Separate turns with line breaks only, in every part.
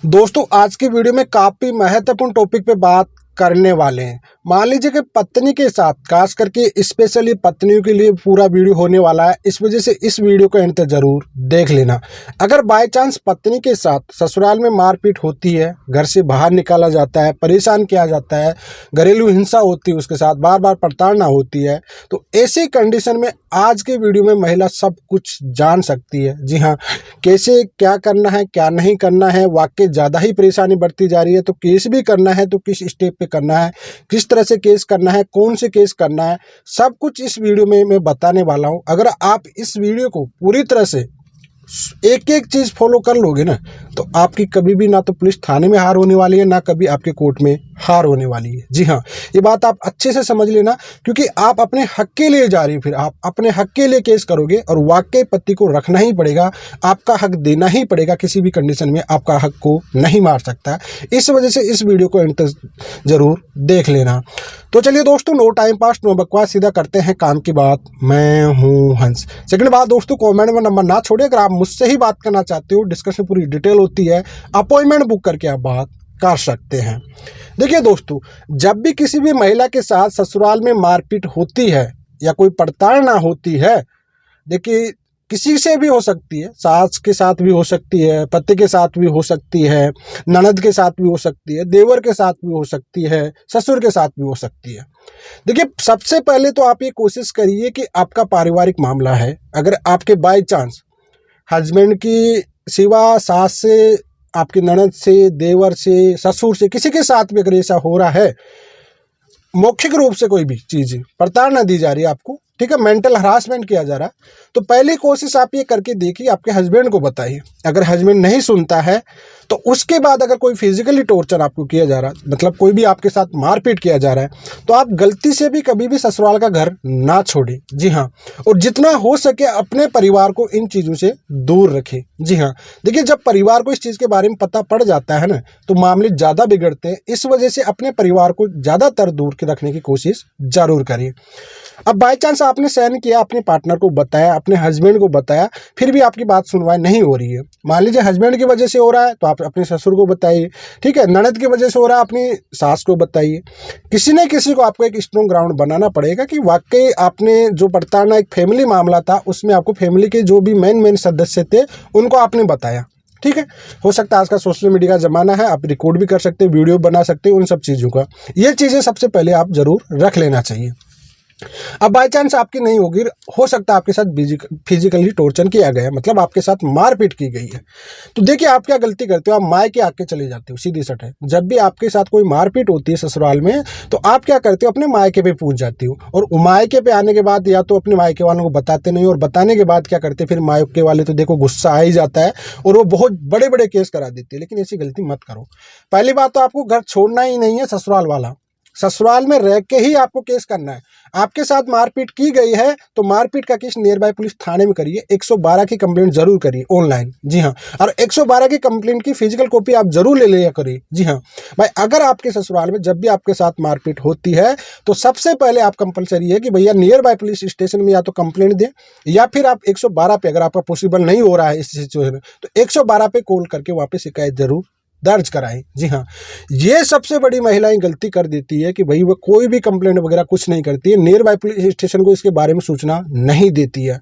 दोस्तों आज की वीडियो में काफ़ी महत्वपूर्ण टॉपिक पे बात करने वाले हैं। मान लीजिए कि पत्नी के साथ, खास करके स्पेशली पत्नियों के लिए पूरा वीडियो होने वाला है, इस वजह से इस वीडियो को अंत तक जरूर देख लेना। अगर बाय चांस पत्नी के साथ ससुराल में मारपीट होती है, घर से बाहर निकाला जाता है, परेशान किया जाता है, घरेलू हिंसा होती है, उसके साथ बार बार प्रताड़ना होती है, तो ऐसी कंडीशन में आज के वीडियो में महिला सब कुछ जान सकती है। जी हाँ, कैसे क्या करना है, क्या नहीं करना है, वाकई ज़्यादा ही परेशानी बढ़ती जा रही है तो केस भी करना है तो किस स्टेप पे करना है, किस तरह से केस करना है, कौन से केस करना है, सब कुछ इस वीडियो में मैं बताने वाला हूं। अगर आप इस वीडियो को पूरी तरह से एक एक चीज़ फॉलो कर लोगे ना, तो आपकी कभी भी ना तो पुलिस थाने में हार होने वाली है, ना कभी आपके कोर्ट में हार होने वाली है। जी हाँ, ये बात आप अच्छे से समझ लेना, क्योंकि आप अपने हक के लिए जा रही हो, फिर आप अपने हक के लिए केस करोगे और वाकई पति को रखना ही पड़ेगा, आपका हक देना ही पड़ेगा। किसी भी कंडीशन में आपका हक को नहीं मार सकता। इस वजह से इस वीडियो को अंत तक जरूर देख लेना। तो चलिए दोस्तों, नो टाइम पास नो बकवास, सीधा करते हैं काम की बात। मैं हूँ हंस। सेकंड बात दोस्तों, कमेंट में नंबर ना छोड़िए। अगर आप मुझसे ही बात करना चाहते हो, डिस्कशन पूरी डिटेल होती है, अपॉइंटमेंट बुक करके आप बात कर सकते हैं। देखिए दोस्तों, जब भी किसी भी महिला के साथ ससुराल में मारपीट होती है या कोई प्रताड़ना होती है, देखिए किसी से भी हो सकती है, सास के साथ भी हो सकती है, पति के साथ भी हो सकती है, ननद के साथ भी हो सकती है, देवर के साथ भी हो सकती है, ससुर के साथ भी हो सकती है। देखिए सबसे पहले तो आप ये कोशिश करिए कि आपका पारिवारिक मामला है, अगर आपके बाय चांस हस्बैंड की सिवा सास से, आपके ननद से, देवर से, ससुर से, किसी के साथ भी अगर ऐसा हो रहा है, मौखिक रूप से कोई भी चीज़ प्रताड़ना दी जा रही है आपको, ठीक है, मेंटल हरासमेंट किया जा रहा है, तो पहली कोशिश आप ये करके देखिए, आपके हस्बैंड को बताइए। अगर हस्बैंड नहीं सुनता है तो उसके बाद अगर कोई फिजिकली टॉर्चर आपको किया जा रहा है, मतलब कोई भी आपके साथ मारपीट किया जा रहा है, तो आप गलती से भी कभी भी ससुराल का घर ना छोड़ें। जी हाँ, और जितना हो सके अपने परिवार को इन चीज़ों से दूर रखें। जी हाँ, देखिए जब परिवार को इस चीज़ के बारे में पता पड़ जाता है ना, तो मामले ज़्यादा बिगड़ते हैं। इस वजह से अपने परिवार को ज़्यादातर दूर के रखने की कोशिश ज़रूर करिए। अब बाई चांस आपने सहन किया, अपने पार्टनर को बताया, अपने हस्बैंड को बताया, फिर भी आपकी बात सुनवाई नहीं हो रही है, मान लीजिए हस्बैंड की वजह से हो रहा है तो आप अपने ससुर को बताइए, ठीक है, ननद की वजह से हो रहा है अपनी सास को बताइए। किसी न किसी को आपको एक स्ट्रॉन्ग ग्राउंड बनाना पड़ेगा कि वाकई आपने जो प्रताड़ना, एक फैमिली मामला था, उसमें आपको फैमिली के जो भी मेन सदस्य थे उनको आपने बताया। ठीक है, हो सकता है आज का सोशल मीडिया का ज़माना है, आप रिकॉर्ड भी कर सकते हैं, वीडियो बना सकते हैं, उन सब चीज़ों का, ये चीज़ें सबसे पहले आप ज़रूर रख लेना चाहिए। अब बाई चांस आपकी नहीं होगी, हो सकता है आपके साथ फिजिकली टॉर्चर किया गया, मतलब आपके साथ मारपीट की गई है, तो देखिए आप क्या गलती करते हो, आप मायके आके चले जाते हो, सीधी सट है। जब भी आपके साथ कोई मारपीट होती है ससुराल में, तो आप क्या करते हो, अपने मायके पे पहुंच जाती हो, और मायके पे आने के बाद या तो अपने मायके वालों को बताते नहीं, और बताने के बाद क्या करते, फिर मायके वाले तो देखो गुस्सा आ ही जाता है और वो बहुत बड़े बड़े केस करा देते हैं। लेकिन ऐसी गलती मत करो। पहली बात तो आपको घर छोड़ना ही नहीं है, ससुराल वाला, ससुराल में रह के ही आपको केस करना है। आपके साथ मारपीट की गई है तो मारपीट का केस नियर बाय पुलिस थाने में करिए, 112 की कंप्लेंट जरूर करिए ऑनलाइन। जी हाँ, और 112 की कंप्लेंट की फिजिकल कॉपी आप जरूर ले लिया करिए। जी हाँ भाई, अगर आपके ससुराल में जब भी आपके साथ मारपीट होती है तो सबसे पहले आप कंपलसरी है कि भैया नियर बाय पुलिस स्टेशन में या तो कंप्लेंट दें, या फिर आप 112 पे, अगर आपका पॉसिबल नहीं हो रहा है इस सिचुएशन में, तो 112 पे कॉल करके वहाँ पे शिकायत जरूर दर्ज कराएं। जी हाँ, ये सबसे बड़ी महिलाएं गलती कर देती है कि भाई वो कोई भी कंप्लेंट वगैरह कुछ नहीं करती है, नियर बाय पुलिस स्टेशन को इसके बारे में सूचना नहीं देती है।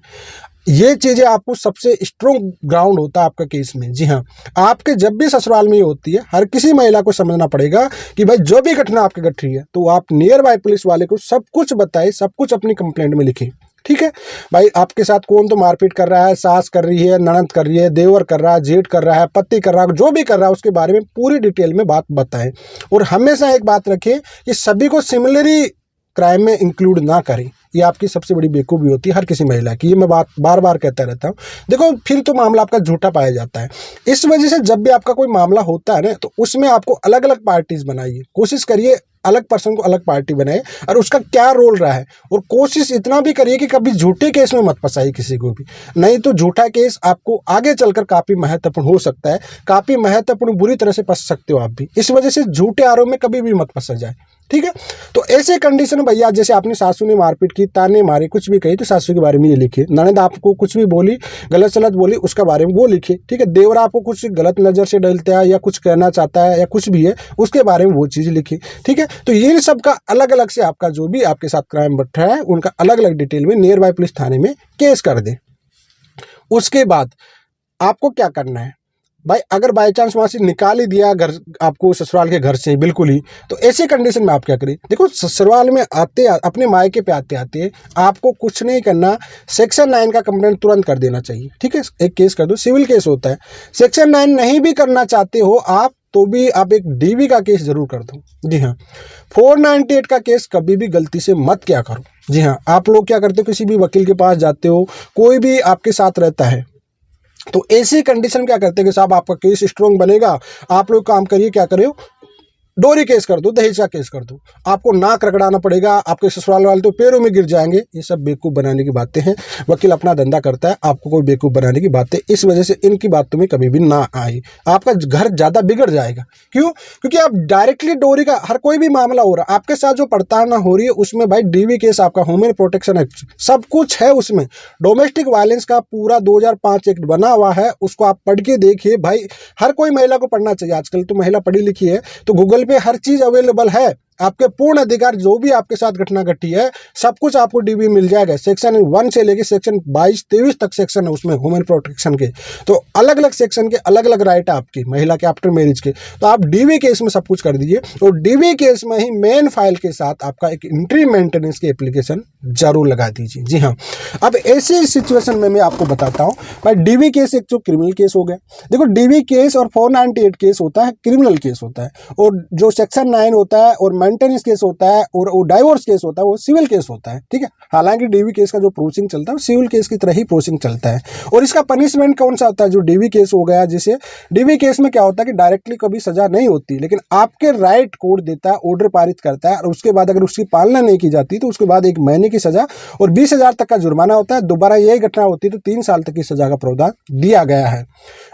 ये चीज़ें आपको सबसे स्ट्रॉन्ग ग्राउंड होता है आपका केस में। जी हाँ, आपके जब भी ससुराल में ये होती है, हर किसी महिला को समझना पड़ेगा कि भाई जो भी घटना आपके घट रही है तो आप नियर बाय पुलिस वाले को सब कुछ बताएं, सब कुछ अपनी कंप्लेंट में लिखें। ठीक है भाई, आपके साथ कौन तो मारपीट कर रहा है, सास कर रही है, ननद कर रही है, देवर कर रहा है, जेठ कर रहा है, पति कर रहा है, जो भी कर रहा है उसके बारे में पूरी डिटेल में बात बताएं। और हमेशा एक बात रखें कि सभी को सिमिलरी क्राइम में इंक्लूड ना करें, ये आपकी सबसे बड़ी बेवकूफ़ी होती है हर किसी महिला की। ये मैं बात बार बार कहता रहता हूँ। देखो फिर तो मामला आपका झूठा पाया जाता है। इस वजह से जब भी आपका कोई मामला होता है ना, तो उसमें आपको अलग अलग पार्टीज बनाइए, कोशिश करिए अलग पर्सन को अलग पार्टी बनाए और उसका क्या रोल रहा है, और कोशिश इतना भी करिए कि कभी झूठे केस में मत फंसाइए किसी को भी, नहीं तो झूठा केस आपको आगे चलकर काफ़ी महत्वपूर्ण हो सकता है, काफ़ी महत्वपूर्ण बुरी तरह से फंस सकते हो आप भी। इस वजह से झूठे आरोप में कभी भी मत फंसा जाए। ठीक है। तो ऐसे कंडीशन में भैया, जैसे आपने सासू ने मारपीट की, ताने मारे, कुछ भी कही, तो सासू के बारे में ये लिखिए। ननद आपको कुछ भी बोली, गलत सलत बोली, उसके बारे में वो लिखिए, ठीक है। देवरा आपको कुछ गलत नज़र से डलता है या कुछ कहना चाहता है या कुछ भी है, उसके बारे में वो चीज़ लिखिए, ठीक है। तो ये सब का अलग अलग से आपका जो भी आपके साथ क्राइम बढ़ रहा है उनका अलग अलग डिटेल में नियर बाय पुलिस थाने में केस कर दे। उसके बाद आपको क्या करना है भाई, अगर बाय चांस वहाँ से निकाल ही दिया घर, आपको ससुराल के घर से बिल्कुल ही, तो ऐसे कंडीशन में आप क्या करें। देखो, ससुराल में आते अपने मायके पे आते आते आपको कुछ नहीं करना, सेक्शन 9 का कंप्लेंट तुरंत कर देना चाहिए, ठीक है। एक केस कर दो, सिविल केस होता है। सेक्शन 9 नहीं भी करना चाहते हो आप, तो भी आप एक डीवी का केस जरूर कर दो। जी हाँ, 498 का केस कभी भी गलती से मत क्या करो। जी हाँ, आप लोग क्या करते हो, किसी भी वकील के पास जाते हो, कोई भी आपके साथ रहता है, तो ऐसी कंडीशन क्या करते हैं कि साहब आपका केस स्ट्रॉन्ग बनेगा, आप लोग काम करिए, क्या करिए, डोरी केस कर दो, दहेज का केस कर दो, आपको नाक रगड़ाना पड़ेगा, आपके ससुराल वाले तो पैरों में गिर जाएंगे। ये सब बेवकूफ़ बनाने की बातें हैं। वकील अपना धंधा करता है, आपको कोई बेवकूफ़ बनाने की बातें, इस वजह से इनकी बातों में कभी भी ना आए, आपका घर ज़्यादा बिगड़ जाएगा। क्यों? क्योंकि आप डायरेक्टली डोरी का, हर कोई भी मामला हो रहा है आपके साथ, जो पड़ताल हो रही है उसमें भाई डीवी केस, आपका ह्यूमन प्रोटेक्शन एक्ट, सब कुछ है उसमें। डोमेस्टिक वायलेंस का पूरा 2005 एक्ट बना हुआ है, उसको आप पढ़ के देखिए भाई। हर कोई महिला को पढ़ना चाहिए, आजकल तो महिला पढ़ी लिखी है, तो गूगल पे हर चीज अवेलेबल है। आपके पूर्ण अधिकार, जो भी आपके साथ घटना घटी है सब कुछ आपको डीबी मिल जाएगा। सेक्शन 1 से लेके सेक्शन 22-23 तक सेक्शन है उसमें ह्यूमन प्रोटेक्शन के, तो अलग अलग सेक्शन के अलग अलग राइट है आपकी महिला के आफ्टर मैरिज के। तो आप डीवी केस में सब कुछ कर दीजिए, और डीवी केस में ही मेन फाइल के साथ आपका एक एंट्री मेंटेनेंस की एप्लीकेशन जरूर लगा दीजिए। जी हाँ, अब ऐसी सिचुएशन में मैं आपको बताता हूँ भाई, डीवी केस एक जो क्रिमिनल केस हो गया। देखो, डीवी केस और 498 केस होता है, क्रिमिनल केस होता है, और जो सेक्शन 9 होता है और मेंटेनेंस केस होता है और वो डाइवोर्स केस होता है, वो सिविल केस होता है, ठीक है। हालांकि डीवी केस का जो प्रोसेसिंग चलता है वो सिविल केस की तरह ही प्रोसेसिंग चलता है। और इसका पनिशमेंट कौन सा होता है, जो डीवी केस हो गया, जिसे डीवी केस में क्या होता है कि डायरेक्टली कभी सजा नहीं होती, लेकिन आपके राइट कोर्ट देता है, ऑर्डर पारित करता है, और उसके बाद अगर उसकी पालना नहीं की जाती तो उसके बाद 1 महीने की सजा और 20,000 तक का जुर्माना होता है। दोबारा यही घटना होती है तो 3 साल तक की सजा का प्रावधान दिया गया है।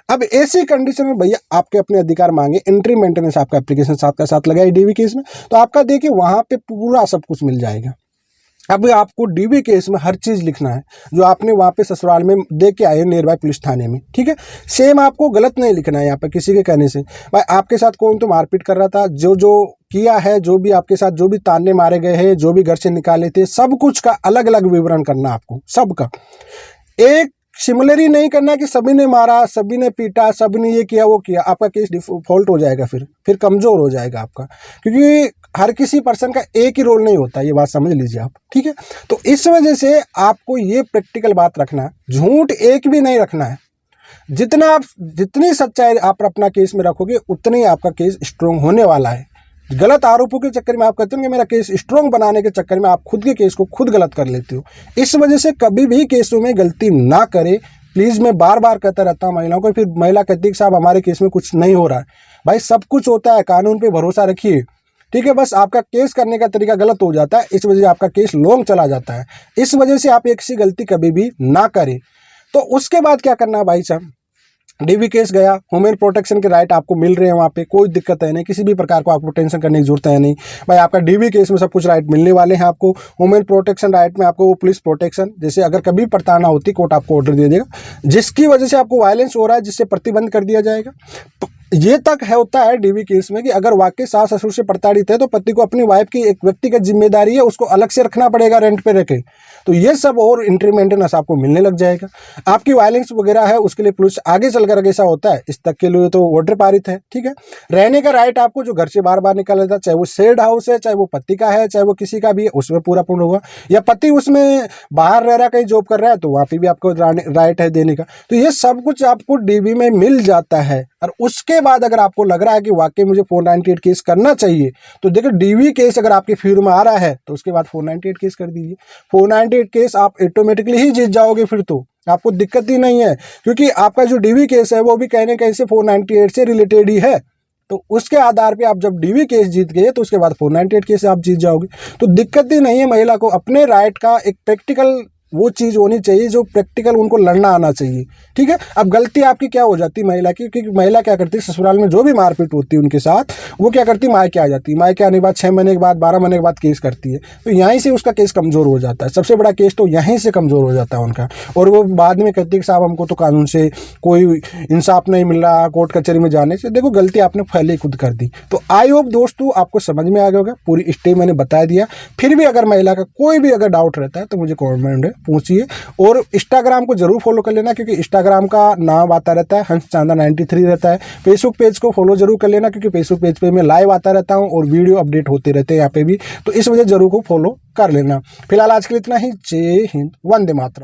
अब ऐसी कंडीशन में भैया आपके अपने अधिकार मांगे, एंट्री मेंटेनेंस आपका एप्लीकेशन साथ का साथ लगाए डीवी केस में, तो आपका देखिए वहां पे पूरा सब कुछ मिल जाएगा। अब आपको डीवी केस में हर चीज़ लिखना है जो आपने वहाँ पे ससुराल में दे के आए नियर बाय पुलिस थाने में, ठीक है। सेम आपको गलत नहीं लिखना है यहाँ पे किसी के कहने से। भाई आपके साथ कौन तो मारपीट कर रहा था, जो जो किया है, जो भी आपके साथ जो भी ताने मारे गए हैं, जो भी घर से निकाले थे, सब कुछ का अलग अलग विवरण करना आपको, सबका। एक सिमिलर ही नहीं करना कि सभी ने मारा, सभी ने पीटा, सभी ने ये किया वो किया, आपका केस डिफॉल्ट हो जाएगा, फिर कमज़ोर हो जाएगा आपका। क्योंकि हर किसी पर्सन का एक ही रोल नहीं होता, ये बात समझ लीजिए आप, ठीक है। तो इस वजह से आपको ये प्रैक्टिकल बात रखना है, झूठ एक भी नहीं रखना है। जितनी सच्चाई आप अपना केस में रखोगे उतनी ही आपका केस स्ट्रॉन्ग होने वाला है। गलत आरोपों के चक्कर में आप कहते हो कि मेरा केस स्ट्रॉन्ग बनाने के चक्कर में आप खुद के केस को खुद गलत कर लेते हो। इस वजह से कभी भी केसों में गलती ना करें प्लीज़। मैं बार बार कहता रहता हूँ महिलाओं को, फिर महिला कहती है कि साहब हमारे केस में कुछ नहीं हो रहा है। भाई सब कुछ होता है, कानून पे भरोसा रखिए, ठीक है। बस आपका केस करने का तरीका गलत हो जाता है, इस वजह से आपका केस लॉन्ग चला जाता है। इस वजह से आप एक सी गलती कभी भी ना करें। तो उसके बाद क्या करना है भाई साहब, डीवी केस गया, ह्यूमन प्रोटेक्शन के राइट आपको मिल रहे हैं, वहाँ पे कोई दिक्कत है नहीं, किसी भी प्रकार को आपको टेंशन करने की जरूरत है नहीं। भाई आपका डीवी केस में सब कुछ राइट मिलने वाले हैं आपको। ह्यूमन प्रोटेक्शन राइट में आपको वो पुलिस प्रोटेक्शन, जैसे अगर कभी प्रताड़ना होती कोर्ट आपको ऑर्डर दे देगा जिसकी वजह से आपको वायलेंस हो रहा है, जिससे प्रतिबंध कर दिया जाएगा। ये तक है होता है डीवी केस में कि अगर वाकई सास ससुर से प्रताड़ित है तो पति को अपनी वाइफ की एक व्यक्तिगत जिम्मेदारी है, उसको अलग से रखना पड़ेगा रेंट पे रखे। तो ये सब और एंट्री मेंटेनेंस आपको मिलने लग जाएगा। आपकी वायलेंस वगैरह है उसके लिए पुलिस आगे चलकर ऐसा होता है, इस तक के लिए तो ऑर्डर पारित है, ठीक है। रहने का राइट आपको जो घर से बार बार निकाला जाता है, चाहे वो शेड हाउस है, चाहे वो पति का है, चाहे वो किसी का भी है, उसमें पूरा पूर्ण होगा। या पति उसमें बाहर रह रहा कहीं जॉब कर रहा है तो वहाँ पे भी आपको राइट है देने का। तो ये सब कुछ आपको डीवी में मिल जाता है। और उसके बाद अगर आपको लग रहा है कि वाकई मुझे 498 केस करना चाहिए, तो देखो डीवी केस अगर आपके फेवर में आ रहा है तो उसके बाद 498 केस कर दीजिए। 498 केस आप ऑटोमेटिकली ही जीत जाओगे, फिर तो आपको दिक्कत ही नहीं है, क्योंकि आपका जो डीवी केस है वो भी कहने कहीं से 498 से रिलेटेड ही है। तो उसके आधार पे आप जब डीवी केस जीत गए तो उसके बाद 498 केस आप जीत जाओगे। तो दिक्कत ही नहीं है महिला को अपने राइट का एक प्रैक्टिकल वो चीज़ होनी चाहिए जो प्रैक्टिकल उनको लड़ना आना चाहिए। ठीक है, अब गलती आपकी क्या हो जाती है महिला की, क्योंकि महिला क्या करती है ससुराल में जो भी मारपीट होती है उनके साथ, वो क्या करती है मायके आ जाती है, मायके आने के बाद 6 महीने के बाद 12 महीने के बाद केस करती है, तो यहीं से उसका केस कमज़ोर हो जाता है। सबसे बड़ा केस तो यहीं से कमज़ोर हो जाता है उनका, और वो बाद में कहती है कि साहब हमको तो कानून से कोई इंसाफ नहीं मिल रहा, कोर्ट कचहरी में जाने से। देखो गलती आपने पहले ही खुद कर दी। तो आई होप दोस्तों आपको समझ में आ गया होगा, पूरी स्टेप मैंने बता दिया। फिर भी अगर महिला का कोई भी अगर डाउट रहता है तो मुझे कमेंट में पूछिए, और इंस्टाग्राम को जरूर फॉलो कर लेना, क्योंकि इंस्टाग्राम का नाम आता रहता है हंस चांदा 93 रहता है। फेसबुक पेज को फॉलो जरूर कर लेना, क्योंकि फेसबुक पेज पे मैं लाइव आता रहता हूँ और वीडियो अपडेट होते रहते हैं यहाँ पे भी, तो इस वजह जरूर को फॉलो कर लेना। फिलहाल आज के लिए इतना ही। जय हिंद, वंदे मातरम।